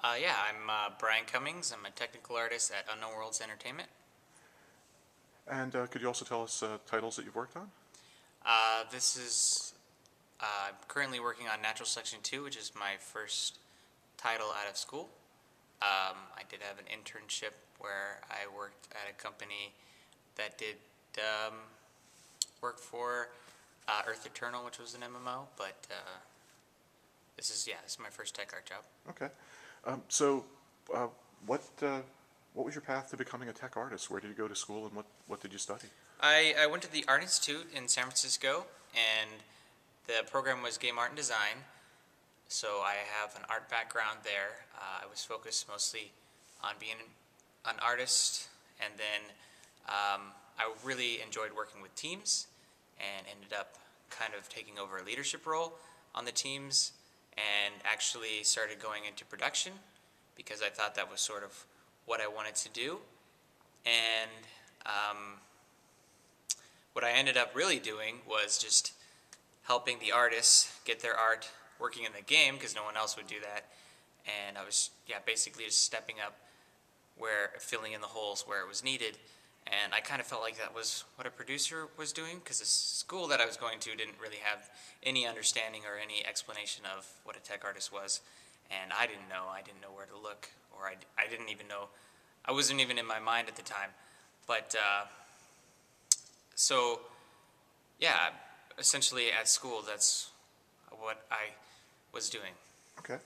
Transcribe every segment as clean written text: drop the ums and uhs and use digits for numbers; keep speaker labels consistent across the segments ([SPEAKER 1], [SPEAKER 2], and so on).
[SPEAKER 1] Yeah, I'm Brian Cummings. I'm a technical artist at Unknown Worlds Entertainment.
[SPEAKER 2] And could you also tell us titles that you've worked on?
[SPEAKER 1] This is I'm currently working on Natural Selection 2, which is my first title out of school. I did have an internship where I worked at a company that did um, work for Earth Eternal, which was an MMO, but this is my first tech art job.
[SPEAKER 2] Okay. So, uh, what was your path to becoming a tech artist? Where did you go to school, and what did you study?
[SPEAKER 1] I went to the Art Institute in San Francisco, and the program was game art and design. So I have an art background there. I was focused mostly on being an artist, and then I really enjoyed working with teams, and ended up kind of taking over a leadership role on the teams, and actually started going into production because I thought that was sort of what I wanted to do. And what I ended up really doing was just helping the artists get their art working in the game because no one else would do that. And I was basically just stepping up where filling in the holes where it was needed. And I kind of felt like that was what a producer was doing because the school that I was going to didn't really have any understanding or any explanation of what a tech artist was. And I didn't know. I didn't know where to look, or I didn't even know. I wasn't even in my mind at the time. But so, yeah, essentially at school, that's what I was doing.
[SPEAKER 2] Okay.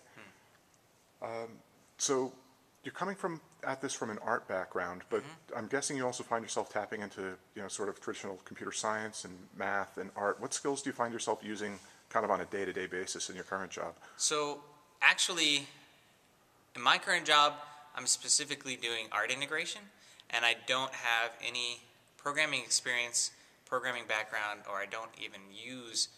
[SPEAKER 2] So, you're coming from at this from an art background, but I'm guessing you also find yourself tapping into sort of traditional computer science and math and art. What skills do you find yourself using kind of on a day-to-day basis in your current job?
[SPEAKER 1] So, actually, in my current job, I'm specifically doing art integration, and I don't have any programming experience, programming background, or I don't even use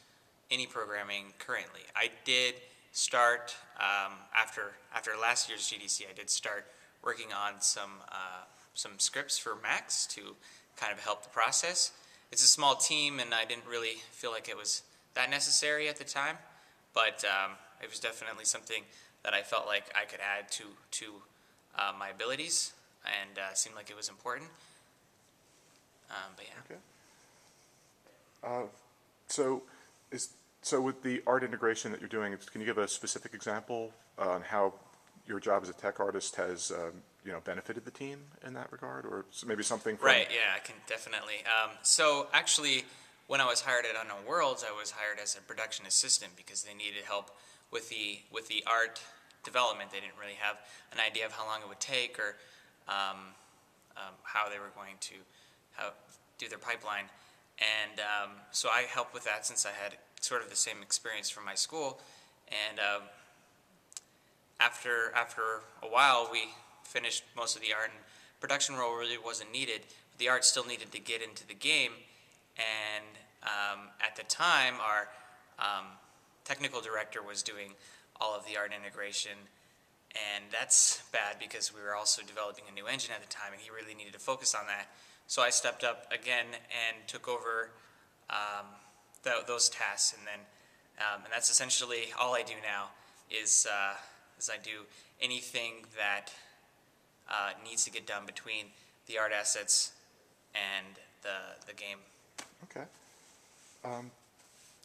[SPEAKER 1] any programming currently. I did start after last year's GDC. I did start working on some scripts for Macs to kind of help the process. It's a small team, and I didn't really feel like it was that necessary at the time, but it was definitely something that I felt like I could add to my abilities, and seemed like it was important. But yeah.
[SPEAKER 2] Okay. So, so with the art integration that you're doing, can you give a specific example on how your job as a tech artist has benefited the team in that regard, or maybe something from?
[SPEAKER 1] Right, yeah, I can definitely. So actually, when I was hired at Unknown Worlds, I was hired as a production assistant because they needed help with the art development. They didn't really have an idea of how long it would take or how they were going to do their pipeline. And so I helped with that since I had sort of the same experience from my school. And after a while, we finished most of the art, and production role really wasn't needed. But the art still needed to get into the game. And at the time, our technical director was doing all of the art integration. And that's bad because we were also developing a new engine at the time, and he really needed to focus on that. So I stepped up again and took over those tasks, and then and that's essentially all I do now is I do anything that needs to get done between the art assets and the game,
[SPEAKER 2] Okay.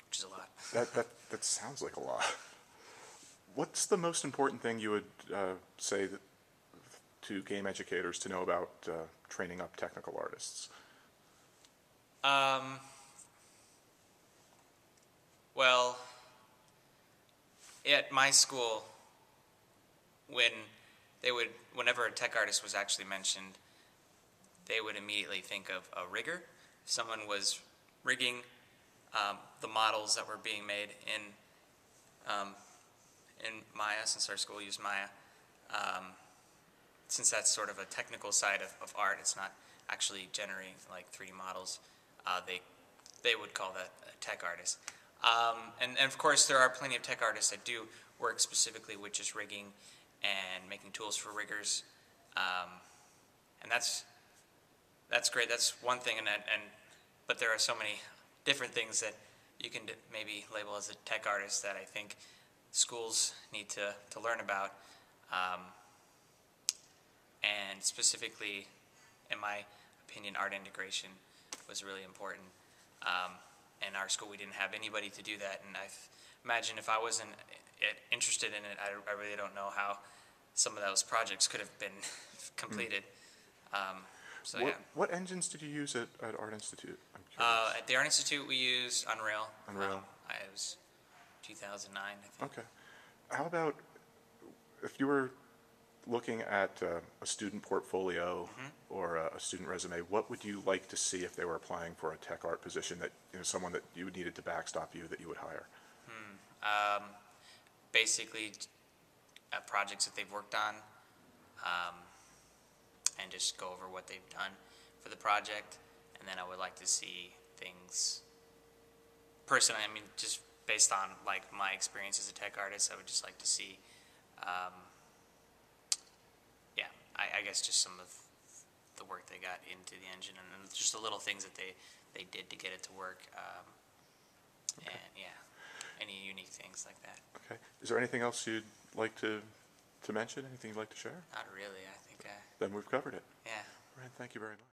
[SPEAKER 1] which is a lot.
[SPEAKER 2] That sounds like a lot. What's the most important thing you would say to game educators to know about training up technical artists?
[SPEAKER 1] Well, at my school, whenever a tech artist was actually mentioned, they would immediately think of a rigger. If someone was rigging the models that were being made in Maya, since our school used Maya, since that's sort of a technical side of art, it's not actually generating like 3D models. They would call that a tech artist. And of course, there are plenty of tech artists that do work specifically with just rigging and making tools for riggers, and that's great. That's one thing, but there are so many different things that you can maybe label as a tech artist that I think schools need to learn about. And specifically, in my opinion, art integration was really important. In our school, we didn't have anybody to do that, and I imagine if I wasn't interested in it, I really don't know how some of those projects could have been completed. So yeah.
[SPEAKER 2] What engines did you use at Art Institute? I'm curious.
[SPEAKER 1] At the Art Institute, we used Unreal.
[SPEAKER 2] Unreal.
[SPEAKER 1] It was 2009, I think.
[SPEAKER 2] Okay. How about if you were looking at a student portfolio or a student resume, what would you like to see if they were applying for a tech art position that, someone that you needed to backstop you that you would hire?
[SPEAKER 1] Basically, projects that they've worked on, and just go over what they've done for the project. And then I would like to see things, personally, I mean, just based on like my experience as a tech artist, I would just like to see, I guess just some of the work they got into the engine, and just the little things that they did to get it to work,
[SPEAKER 2] Okay.
[SPEAKER 1] and yeah, any unique things like that.
[SPEAKER 2] Okay. Is there anything else you'd like to mention? Anything you'd like to share?
[SPEAKER 1] Not really, I think
[SPEAKER 2] Then we've covered it.
[SPEAKER 1] yeah.
[SPEAKER 2] All right. Thank you very much.